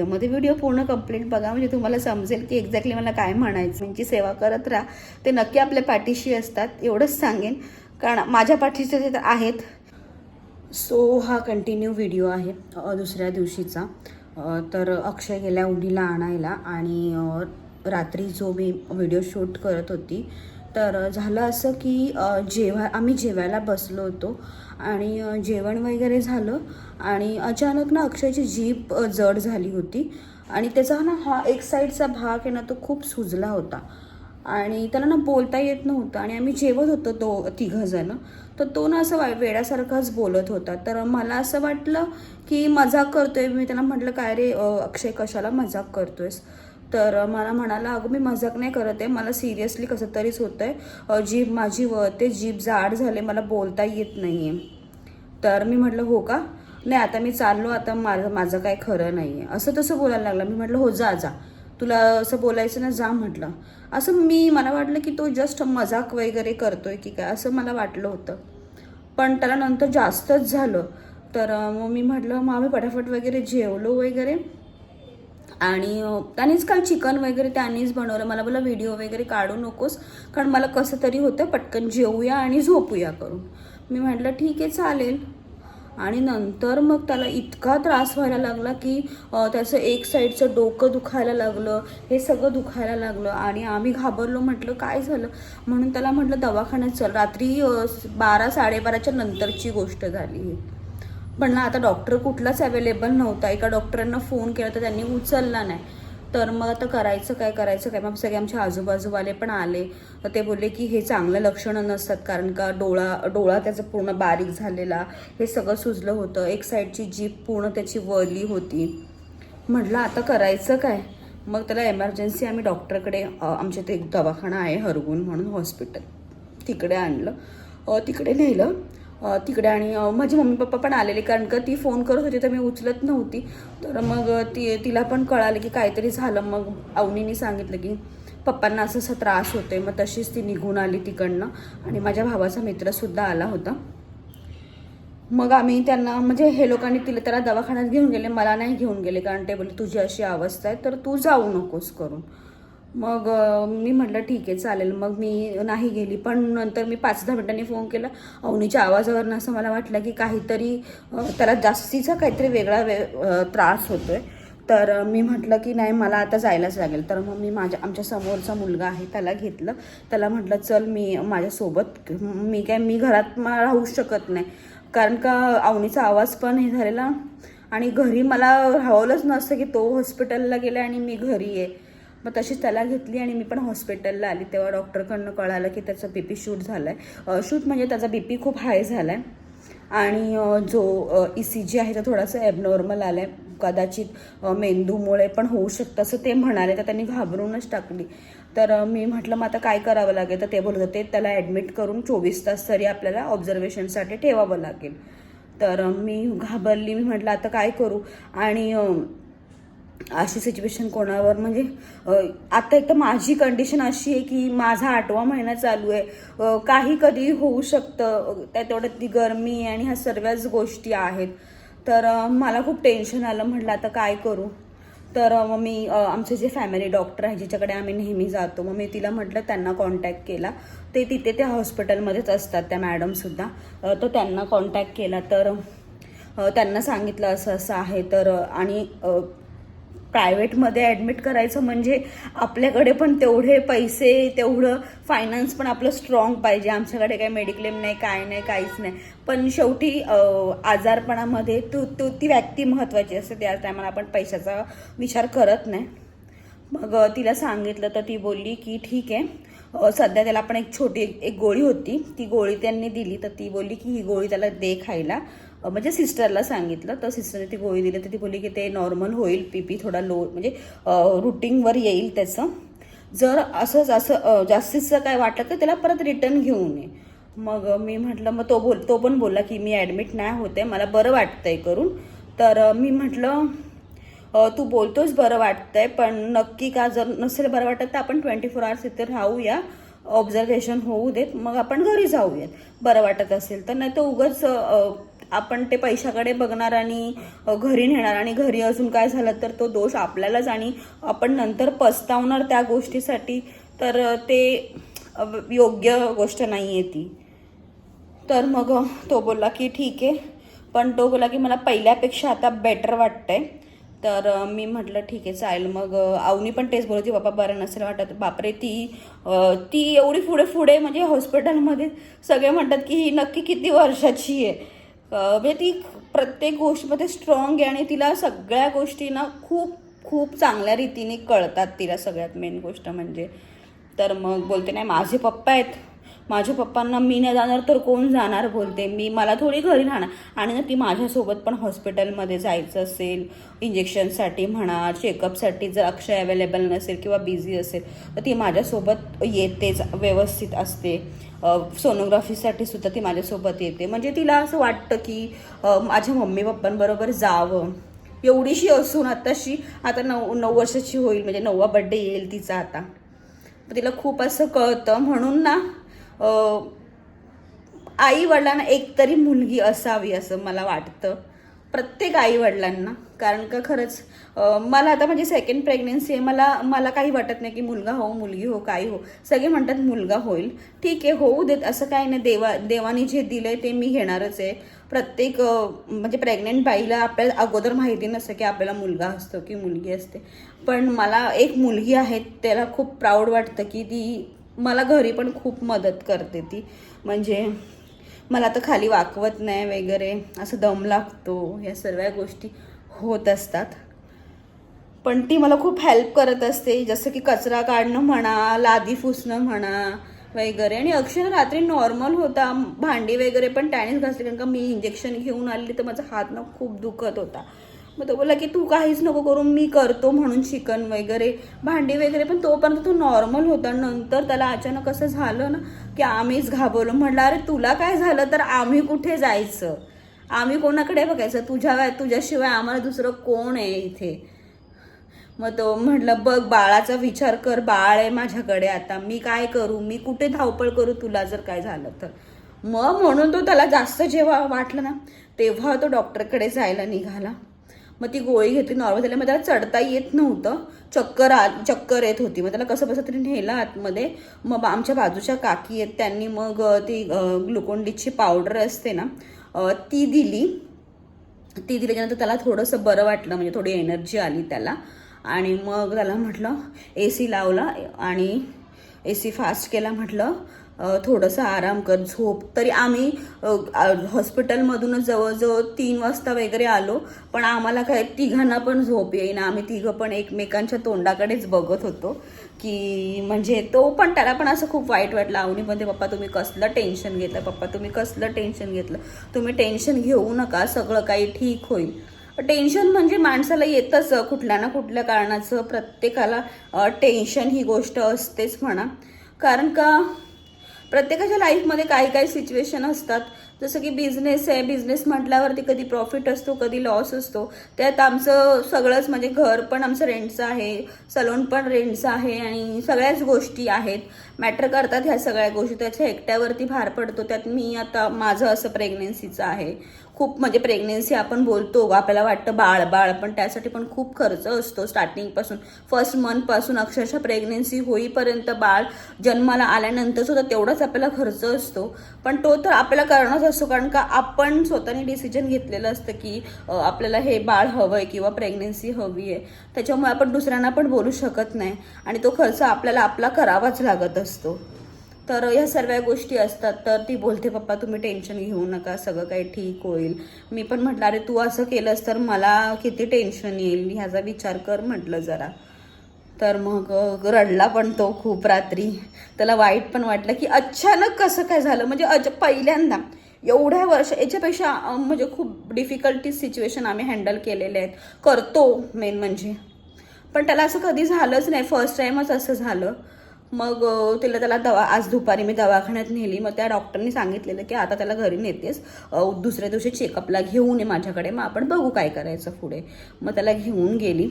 मध्ये व्हिडिओ पूर्ण कंप्लीट बघा, म्हणजे तुम्हाला समजेल की एक्झॅक्टली मला काय म्हणायचं. त्यांची सेवा करत राहा, ते नक्की आपल्या पाठीशी असतात, एवढंच सांगेन. कारण माझ्या पाठीशी ते आहेत. सो हा कंटिन्यू व्हिडिओ आहे दुसऱ्या दिवशीचा. तर अक्षय गेल्या उडीला आणायला आणि रात्री जो मी व्हिडिओ शूट करत होती, तर झालं असं की आम्ही जेवायला बसलो होतो आणि जेवण वगैरे झालं आणि अचानक ना अक्षयची जीभ जड झाली होती आणि त्याचा ना हा एक साईडचा भाग आहे ना तो खूप सुजला होता आणि त्याला ना बोलता येत नव्हतं आणि आम्ही जेवत होतो तिघंजणं. तर तो ना असं वेड्यासारखाच बोलत होता. तर मला असं वाटलं की मजाक करतोय. मी त्याला म्हटलं काय रे अक्षय, कशाला मजाक करतोयस? तर मला म्हणाला अगं मी मजाक नाही करत आहे, मला सिरियसली कसं तरीच होतं आहे, जीभ माझी वळते, जीभ जाड झाले, मला बोलता येत नाही आहे. तर मी म्हटलं हो का, नाही आता मी चाललो, आता माझं काय खरं नाही आहे, असं तसं बोलायला लागला. मी म्हटलं हो जा जा, तुला असं बोलायचं ना जा म्हटलं. असं मला वाटलं की तो जस्ट मजाक वगैरे करतोय की काय, असं मला वाटलं होतं. पण त्याला नंतर जास्तच झालं. तर मग मी म्हटलं मग आम्ही पटापट वगैरे जेवलो वगैरे आणि त्यानेच काल चिकन वगैरे त्यानेच बनवलं. मला बोला व्हिडिओ वगैरे काढू नकोस, कारण मला कसं तरी होतं, पटकन जेवूया आणि झोपूया करून. मी म्हटलं ठीक आहे चालेल. आणि नंतर मग त्याला इतका त्रास व्हायला लागला की त्याचं एक साईडचं डोकं दुखायला लागलं, हे सगळं दुखायला लागलं आणि आम्ही घाबरलो. म्हटलं काय झालं म्हणून त्याला म्हटलं दवाखान्यात चल. रात्री 12-12:30च्या नंतरची गोष्ट झाली ही. पण ना आता डॉक्टर कुठलाच अवेलेबल नव्हता. एका डॉक्टरांना फोन केला तर त्यांनी उचलला नाही. तर मग आता करायचं काय. मग सगळे आमच्या आजूबाजूवाले पण आले. तर ते बोलले की हे चांगलं लक्षणं नसतात, कारण का डोळा त्याचा पूर्ण बारीक झालेला, हे सगळं सुजलं होतं, एक साईडची जीभ पूर्ण त्याची वळली होती. म्हटलं आता करायचं काय. मग त्याला एमर्जन्सी आम्ही डॉक्टरकडे, आमच्या ते एक दवाखाना आहे हरगुन म्हणून हॉस्पिटल, तिकडे आणलं, तिकडे नेलं तिकडे. आणि माझी मम्मी पप्पा पण आलेले, कारण का ती फोन करत होती तर मी उचलत नव्हती. तर मग तिला पण कळालं की काहीतरी झालं. मग अवनीने सांगितलं की पप्पांना असं असं त्रास होतोय. मग तशीच ती निघून आली तिकडनं आणि माझ्या भावाचा मित्रसुद्धा आला होता. मग आम्ही त्यांना, म्हणजे हे लोकांनी त्याला दवाखान्यात घेऊन गेले, मला नाही घेऊन गेले, कारण ते बोलले तुझी अशी अवस्था आहे तर तू जाऊ नकोस करून. मग मी म्हटलं ठीक आहे चालेल. मग मी नाही गेली. पण नंतर मी 5-10 मिनिटांनी फोन केला. अवनीच्या आवाजावरून असं मला वाटलं की काहीतरी त्याला जास्तीचा काहीतरी वेगळा त्रास होतोय. तर मी म्हटलं की नाही मला आता जायलाच लागेल. तर मग मी आमच्या समोरचा मुलगा आहे त्याला घेतलं. त्याला म्हटलं चल मी माझ्यासोबत, मी घरात राहूच शकत नाही, कारण का अवनीचा आवाज पण हे झालेला आणि घरी मला राहवलंच नसतं की तो हॉस्पिटलला गेला आणि मी घरी आहे. मग तशीच त्याला घेतली आणि मी पण हॉस्पिटलला आली. तेव्हा डॉक्टरकडनं कळालं की त्याचा BP शूट झाला आहे. शूट म्हणजे त्याचा BP खूप हाय झाला आहे आणि जो ECG आहे तो थोडासा ॲबनॉर्मल आला आहे. कदाचित मेंदूमुळे पण होऊ शकतं असं ते म्हणाले. तर त्यांनी घाबरूनच टाकली. तर मी म्हटलं मग आता काय करावं लागेल. तर ते बोलत होते त्याला ॲडमिट करून 24 तास तरी आपल्याला ऑब्झर्वेशनसाठी ठेवावं लागेल. तर मी घाबरली. मी म्हटलं आता काय करू. आणि अशी सिच्युएशन कोणावर, म्हणजे आता एक तर माझी कंडिशन अशी आहे की माझा 8वा महिना चालू आहे, काही कधी होऊ शकतं. तेवढ्यात ती गरमी आणि ह्या सर्वच गोष्टी आहेत. तर मला खूप टेन्शन आलं. म्हटलं आता काय करू. तर मग मी आमचे जे फॅमिली डॉक्टर आहे जिच्याकडे आम्ही नेहमी जातो, मग मी तिला म्हटलं, त्यांना कॉन्टॅक्ट केला. ते तिथे त्या हॉस्पिटलमध्येच असतात त्या मॅडमसुद्धा. तर त्यांना कॉन्टॅक्ट केला. तर त्यांना सांगितलं असं असं आहे. तर आणि प्रायव्हेटमध्ये ॲडमिट करायचं म्हणजे आपल्याकडे पण तेवढे पैसे, तेवढं फायनान्स पण आपलं स्ट्रॉंग पाहिजे. आमच्याकडे काही मेडिक्लेम नाही, काय नाही, काहीच नाही. पण शेवटी आजारपणामध्ये ती व्यक्ती महत्त्वाची असते. त्या टायमाला आपण पैशाचा विचार करत नाही. मग तिला सांगितलं तर ती बोलली की ठीक आहे, सध्या त्याला आपण एक गोळी होती, ती गोळी त्यांनी दिली. तर ती बोलली की ही गोळी त्याला दे खायला. म्हणजे सिस्टरला सांगितलं, तर सिस्टरने ती गोळी दिली. तर ती बोलली की ते नॉर्मल होईल, BP थोडा लो, म्हणजे रुटीनवर येईल त्याचं. जर असं जास्तीचं काय वाटलं तर त्याला परत रिटर्न घेऊन ये. मग मी म्हटलं, मग तो पण बोलला की मी ॲडमिट नाही होते, मला बरं वाटतंय करून. तर मी म्हटलं तू बोलतोस बरं वाटतंय, पण नक्की का, जर नसेल बरं वाटत तर आपण 24 आवर्स इथे राहूया, ऑब्झर्वेशन होऊ देत, मग आपण घरी जाऊयात बरं वाटत असेल तर. नाही तर उगाच आपण ते पैशाकडे बघणार आणि घरी नेणार आणि घरी अजून काय झालं तर तो दोष आपल्यालाच आणि आपण नंतर पस्तावणार त्या गोष्टीसाठी, तर ते योग्य गोष्ट नाही आहे ती. तर मग तो बोलला की ठीक आहे, पण तो बोला की मला पहिल्यापेक्षा आता बेटर वाटतंय. तर मी म्हटलं ठीक आहे चालेल. मग अवनी पण तेच बोलत होती, बाबा बरं नसेल वाटत. बापरे, ती एवढी पुढे म्हणजे हॉस्पिटलमध्ये सगळे म्हणतात की ही नक्की किती वर्षाची आहे. म्हणजे ती प्रत्येक गोष्टीमध्ये स्ट्रॉंग आहे आणि तिला सगळ्या गोष्टी ना खूप खूप चांगल्या रीतीने कळतात तिला, सगळ्यात मेन गोष्ट म्हणजे. तर मग बोलते नाही माझे पप्पा आहेत, माझ्या पप्पांना मी नाही जाणार तर कोण जाणार, बोलते मला थोडी घरी राहणार. आणि ना ती माझ्यासोबत पण हॉस्पिटलमध्ये जायचं असेल इंजेक्शनसाठी म्हणा, चेकअपसाठी, जर अक्षय अवेलेबल नसेल किंवा बिझी असेल तर ती माझ्यासोबत येतेच, व्यवस्थित असते. सोनोग्राफीसाठी सुद्धा ती माझ्यासोबत येते. म्हणजे तिला असं वाटतं की माझ्या मम्मी पप्पांबरोबर जावं. एवढीशी असून आता 9 वर्षाची होईल, म्हणजे 9वा बड्डे येईल तिचा आता. तिला खूप असं कळतं. म्हणून ना आई वडिलांना एकतरी मुलगी असावी असं मला वाटतं, प्रत्येक आई वडिलांना. कारण का खरंच मला आता म्हणजे सेकंड प्रेग्नेन्सी आहे, मला काही वाटत नाही की मुलगा हो मुलगी हो काही हो. सगळे म्हणतात मुलगा होईल, ठीक आहे होऊ देत, असं काही नाही. देवाने जे दिलंय ते मी घेणारच आहे. प्रत्येक म्हणजे प्रेग्नेंट बाईला आपल्याला अगोदर माहिती नसतं की आपल्याला मुलगा असतो की मुलगी असते. पण मला एक मुलगी आहे, त्याला खूप प्राऊड वाटतं की ती मला घरी पण खूप मदत करते ती. म्हणजे मला तर खाली वाकवत नाही वगैरे, असं दम लागतो, या सर्व गोष्टी होत असतात. पण ती मला खूप हेल्प करत असते, जसं की कचरा काढणं म्हणा, लादी पुसणं म्हणा वगैरे. आणि अक्षय रात्री नॉर्मल होता, भांडी वगैरे पण त्यानेच घासली, कारण का मी इंजेक्शन घेऊन आली तर माझा हात ना खूप दुखत होता. मग तो बोला की तू काहीच नको करू, मी करतो म्हणून चिकन वगैरे, भांडी वगैरे. पण तोपर्यंत तो नॉर्मल होता. नंतर त्याला अचानक असं झालं ना की आम्हीच घाबरलो. म्हटलं अरे तुला काय झालं तर आम्ही कुठे जायचं, आम्ही कोणाकडे बघायचं, तुझ्याशिवाय आम्हाला दुसरं कोण आहे इथे. मग तो म्हटलं बघ बाळाचा विचार कर, बाळ आहे माझ्याकडे आता, मी काय करू, मी कुठे धावपळ करू तुला जर काय झालं तर. मग म्हणून तो त्याला जास्त जेव्हा वाटलं ना तेव्हा तो डॉक्टरकडे जायला निघाला. मग ती गोळी घेतली, नॉर्मल झाली. मग त्याला चढता येत नव्हतं, चक्कर येत होती. मग त्याला कसं बसं तरी नेलं आतमध्ये. मग आमच्या बाजूच्या काकी आहेत, त्यांनी मग ती ग्लुकोन-डीची पावडर असते ना ती दिली. ती दिल्याच्यानंतर त्याला थोडंसं बरं वाटलं, म्हणजे थोडी एनर्जी आली त्याला. आणि मग त्याला म्हटलं AC लावला आणि AC फास्ट केला. म्हटलं थोडंसं आराम कर, झोप. तरी आम्ही हॉस्पिटलमधूनच जवळजवळ 3 वाजता वगैरे आलो, पण आम्हाला काय तिघांना पण झोप येईना. आम्ही तिघं पण एकमेकांच्या तोंडाकडेच बघत होतो की म्हणजे तो पण, त्याला पण असं खूप वाईट वाटलं. आवनी म्हणते पप्पा तुम्ही कसलं टेन्शन घेतलं, पप्पा तुम्ही कसलं टेन्शन घेतलं, तुम्ही टेन्शन घेऊ नका, सगळं काही ठीक होईल. टेन्शन म्हणजे माणसाला येतच कुठल्या ना कुठल्या कारणाचं, प्रत्येकाला टेन्शन ही गोष्ट असतेच म्हणा. कारण का प्रत्येकाच्या लाईफमध्ये काही सिच्युएशन असतात. जसं की बिझनेस आहे, बिझनेस म्हटल्यावरती कधी प्रॉफिट असतो कधी लॉस असतो. त्यात आमचं सगळंच म्हणजे घर पण आमचं रेंटचं आहे, सलून पण रेंटचं आहे आणि सगळ्याच गोष्टी आहेत, मॅटर करतात ह्या सगळ्या गोष्टी. त्याच्या एकट्यावरती भार पडतो. त्यात मी आता माझं असं प्रेग्नेन्सीचं आहे, खूप म्हणजे प्रेग्नेन्सी आपण बोलतो आपल्याला वाटतं बाळ, पण त्यासाठी पण खूप खर्च असतो. स्टार्टिंगपासून फर्स्ट मंथपासून अक्षरशः प्रेग्नेन्सी होईपर्यंत, बाळ जन्माला आल्यानंतर सुद्धा तेवढाच आपल्याला खर्च असतो. पण तो तर आपल्याला करणंच असतो, कारण का आपण स्वतःने डिसिजन घेतलेलं असतं की आपल्याला हे बाळ हवं आहे किंवा प्रेग्नेन्सी हवी आहे. त्याच्यामुळे आपण दुसऱ्यांना पण बोलू शकत नाही आणि तो खर्च आपल्याला आपला करावाच लागत असतो. तर ह्या सर्व गोष्टी असतात. तर ती बोलते पप्पा तुम्ही टेन्शन घेऊ नका, सगळं काही ठीक होईल. मी पण म्हटलं अरे तू असं केलंस तर मला किती टेन्शन येईल, ह्याचा विचार कर म्हटलं जरा. तर मग रडला पण तो खूप रात्री. त्याला वाईट पण वाटलं की अचानक कसं काय झालं, म्हणजे पहिल्यांदा एवढ्या वर्ष याच्यापेक्षा म्हणजे खूप डिफिकल्टी सिच्युएशन आम्ही हँडल केलेले आहेत, करतो मेन म्हणजे. पण त्याला असं कधी झालंच नाही, फर्स्ट टाईमच असं झालं. मग त्याला आज दुपारी मी दवाखान्यात नेली. मग त्या डॉक्टरनी सांगितलेलं की आता त्याला घरी नेतेस, दुसऱ्या दिवशी चेकअपला घेऊन ये माझ्याकडे, मग आपण बघू काय करायचं पुढे. मग त्याला घेऊन गेली.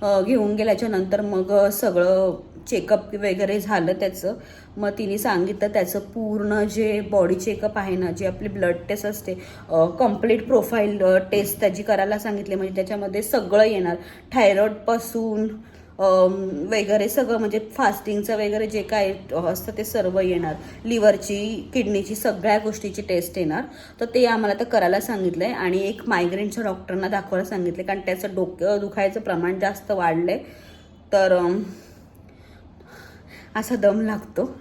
घेऊन गेल्याच्या नंतर मग सगळं चेकअप वगैरे झालं त्याचं. मग तिने सांगितलं त्याचं पूर्ण जे बॉडी चेकअप आहे ना, जे आपली ब्लड टेस्ट असते, कम्प्लीट प्रोफाईल टेस्ट त्याची करायला सांगितले. म्हणजे त्याच्यामध्ये सगळं येणार, थायरॉइडपासून वगैरे सगळं, म्हणजे फास्टिंगचं वगैरे जे काय असतं ते सर्व येणार, लिव्हरची, किडनीची, सगळ्या गोष्टीची टेस्ट येणार. तर ते आम्हाला तर करायला सांगितलं आहे. आणि एक मायग्रेनच्या डॉक्टरांना दाखवायला सांगितले, कारण त्याचं डोकं दुखायचं प्रमाण जास्त वाढलं आहे. तर असा दम लागतो.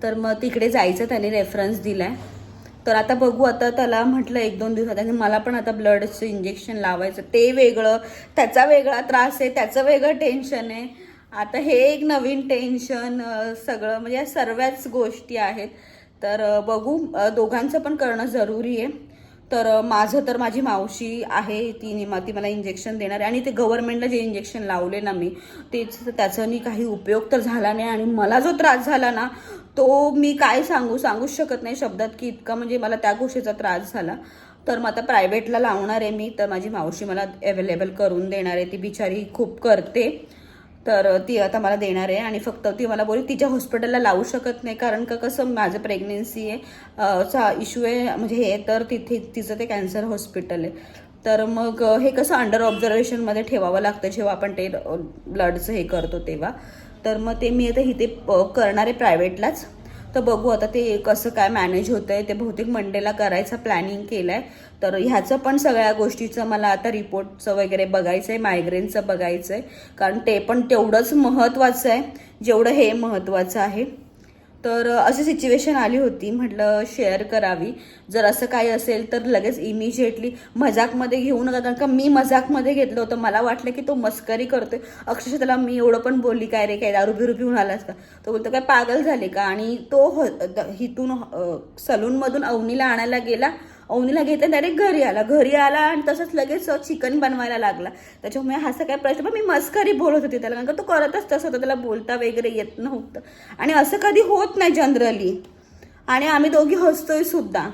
तर मग तिकडे जायचं त्याने रेफरन्स दिला आहे. तर आता बघू, आता त्याला म्हटलं 1-2 दिवसात, आणि मला पण आता ब्लडचं इंजेक्शन लावायचं, ते वेगळं, त्याचा वेगळा त्रास आहे, त्याचं वेगळं टेन्शन आहे. आता हे एक नवीन टेन्शन, सगळं म्हणजे या सर्वच गोष्टी आहेत. तर बघू, दोघांचं पण करणं जरुरी आहे. तर माझं तर माझी मावशी आहे, ती मला इंजेक्शन देणार आहे. आणि ते गव्हर्नमेंटला जे इंजेक्शन लावले ना मी, तेच त्याचानी काही उपयोग तर झाला नाही. आणि मला जो त्रास झाला ना, तो मी काय सांगूच शकत नाही शब्दात, की इतका म्हणजे मला त्या गोष्टीचा त्रास झाला. तर मग आता प्रायव्हेटला लावणार आहे मी. तर माझी मावशी मला अवेलेबल करून देणार आहे. ती बिचारी खूप करते, तर ती आता मला देणार आहे. आणि फक्त ती मला बोलली तिच्या हॉस्पिटलला लावू शकत नाही, कारण का कसं माझं प्रेग्नेन्सी आहे चा इश्यू आहे, म्हणजे हे, तर तिथे तिचं ते कॅन्सर हॉस्पिटल आहे. तर मग हे कसं अंडर ऑब्झर्वेशनमध्ये ठेवावं लागतं जेव्हा आपण ते ब्लडचं हे करतो तेव्हा. तर मग ते मी आता इथे करणार आहे प्रायव्हेटलाच. तर बघू आता ते कसं काय मॅनेज होतं आहे. ते बहुतेक मंडेला करायचं प्लॅनिंग केलं आहे. तर ह्याचं पण सगळ्या गोष्टीचं मला आता रिपोर्टचं वगैरे बघायचं आहे, मायग्रेनचं बघायचं आहे, कारण ते पण तेवढंच महत्त्वाचं आहे जेवढं हे महत्त्वाचं आहे. तर अशी सिच्युएशन आली होती, म्हटलं शेअर करावी. जर असं काही असेल तर लगेच इमिजिएटली मजाकमध्ये घेऊ नका, कारण का मी मजाकमध्ये घेतलं होतं. मला वाटलं की तो मस्करी करतोय. अक्षरशः त्याला मी एवढं पण बोलली, काय रे काय दारू बिरू पिऊन आलास का? तो बोलतो काय पागल झाले का? आणि तो हिथून सलूनमधून अवनीला आणायला गेला, अवनीला घेता डायरेक्ट घरी आला आणि तसंच लगेच चिकन बनवायला लागला. त्याच्यामुळे हा काय प्रश्न, पण मी मस्करी बोलत होती त्याला, कारण का तो करतच तसं होतं, त्याला बोलता वगैरे येत नव्हतं. आणि असं कधी होत नाही जनरली. आणि आम्ही दोघी हसतोय सुद्धा.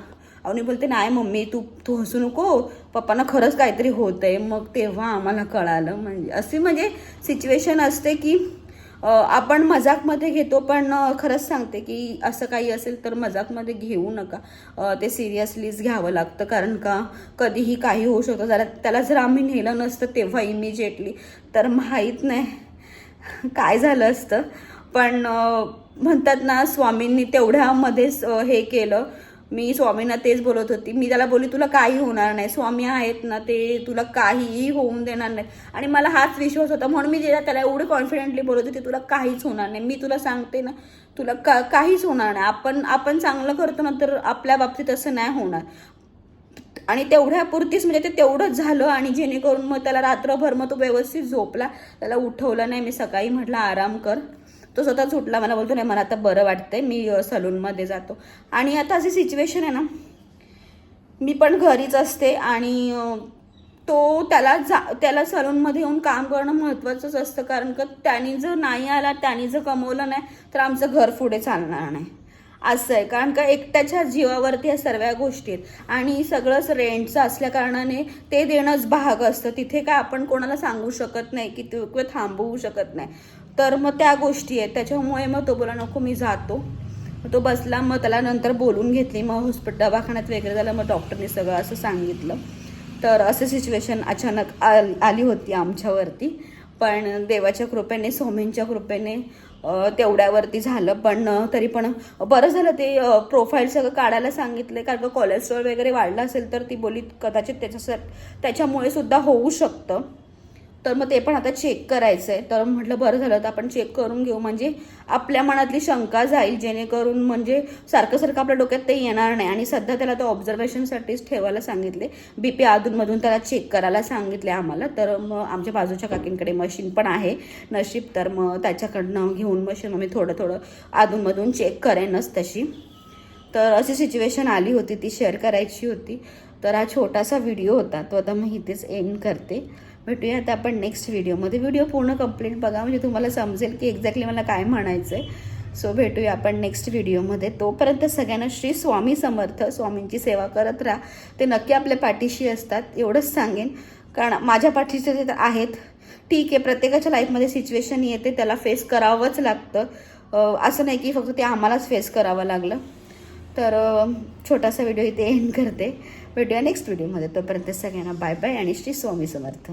अवनी बोलते नाही मम्मी तू हसू नको, पप्पांना खरंच काहीतरी होतंय. मग तेव्हा आम्हाला कळालं. म्हणजे अशी म्हणजे सिच्युएशन असते की आपण मजाकमध्ये घेतो, पण खरंच सांगते की असं काही असेल तर मजाकमध्ये घेऊ नका, ते सिरियसलीच घ्यावं लागतं. कारण का कधीही काही होऊ शकतं. जरा त्याला जर आम्ही नेलं नसतं तेव्हा इमिजिएटली, तर माहीत नाही काय झालं असतं. पण म्हणतात ना, स्वामींनी तेवढ्यामध्येच हे केलं. मी स्वामींना तेच बोलत होती. मी त्याला बोलली तुला काही होणार नाही, स्वामी आहेत ना, ते तुला काहीही होऊन देणार नाही. आणि मला हाच विश्वास होता, म्हणून मी जेव्हा त्याला एवढं कॉन्फिडेंटली बोलत होती तुला काहीच होणार नाही, मी तुला सांगते ना, तुला काहीच होणार नाही. आपण चांगलं करतो ना, तर आपल्या बाबतीत असं नाही होणार. आणि तेवढ्यापुरतीच म्हणजे ते तेवढंच झालं. आणि जेणेकरून मग त्याला रात्रभर मग तो व्यवस्थित झोपला, त्याला उठवलं नाही. मी सकाळी म्हटलं आराम कर, तो स्वतःच उठला. मला बोलतो नाही मला आता बरं वाटतंय, मी सलूनमध्ये जातो. आणि आता अशी सिच्युएशन आहे ना, मी पण घरीच असते. आणि तो त्याला सलूनमध्ये येऊन काम करणं महत्त्वाचंच असतं, कारण का त्याने जर नाही आला, त्याने जर कमवलं नाही, तर आमचं घर पुढे चालणार नाही. असं आहे, कारण का एकट्याच्या जीवावरती या सर्व गोष्टी आहेत. आणि सगळंच रेंटचं असल्या कारणाने ते देणंच भाग असतं. तिथे काय आपण कोणाला सांगू शकत नाही की किंवा थांबवू शकत नाही. तर मग त्या गोष्टी आहेत. त्याच्यामुळे मग तो बोला नको मी जातो. तो बसला. मग त्याला नंतर बोलून घेतली. मग दवाखान्यात वगैरे झालं. मग डॉक्टरने सगळं असं सांगितलं. तर असं सिच्युएशन अचानक आली होती आमच्यावरती. पण देवाच्या कृपेने, स्वामींच्या कृपेने तेवढ्यावरती झालं. पण तरी पण बरं झालं. ते प्रोफाईल सगळं काढायला सांगितलं, कारण का कोलेस्ट्रॉल वगैरे वाढलं असेल तर ती बोली कदाचित त्याच्यामुळे सुद्धा होऊ शकतं. तर मग ते पण आता चेक करायचं आहे. तर म्हटलं बरं झालं तर आपण चेक करून घेऊ, म्हणजे आपल्या मनातली शंका जाईल, जेणेकरून म्हणजे सारखं आपल्या डोक्यात ते येणार नाही. आणि सध्या त्याला तर ऑब्झर्वेशनसाठीच ठेवायला सांगितले. BP अधूनमधून त्याला चेक करायला सांगितले आम्हाला. तर मग आमच्या बाजूच्या काकींकडे मशीन पण आहे नशीब, तर मग त्याच्याकडनं घेऊन मशीन मग मी थोडं अधूनमधून चेक करेनच तशी. तर अशी सिच्युएशन आली होती, ती शेअर करायची होती. तर हा छोटासा व्हिडिओ होता, तो आता मी इथेच एंड करते. भेटूया आता आपण नेक्स्ट व्हिडिओमध्ये. व्हिडिओ पूर्ण कंप्लीट बघा, म्हणजे तुम्हाला समजेल की एक्झॅक्टली मला काय म्हणायचं आहे. सो भेटूया आपण नेक्स्ट व्हिडिओमध्ये. तोपर्यंत सगळ्यांना श्री स्वामी समर्थ. स्वामींची सेवा करत राहा, ते नक्की आपल्या पाठीशी असतात एवढंच सांगेन. कारण माझ्या पाठीचे ते आहेत, ठीक आहे, प्रत्येकाच्या लाईफमध्ये सिच्युएशन येते, त्याला फेस करावंच लागतं. असं नाही की फक्त ते आम्हालाच फेस करावं लागलं. तर छोटासा व्हिडिओ इथे एंड करते. भेटूया नेक्स्ट व्हिडिओमध्ये. तोपर्यंत सगळ्यांना बाय बाय आणि श्री स्वामी समर्थ.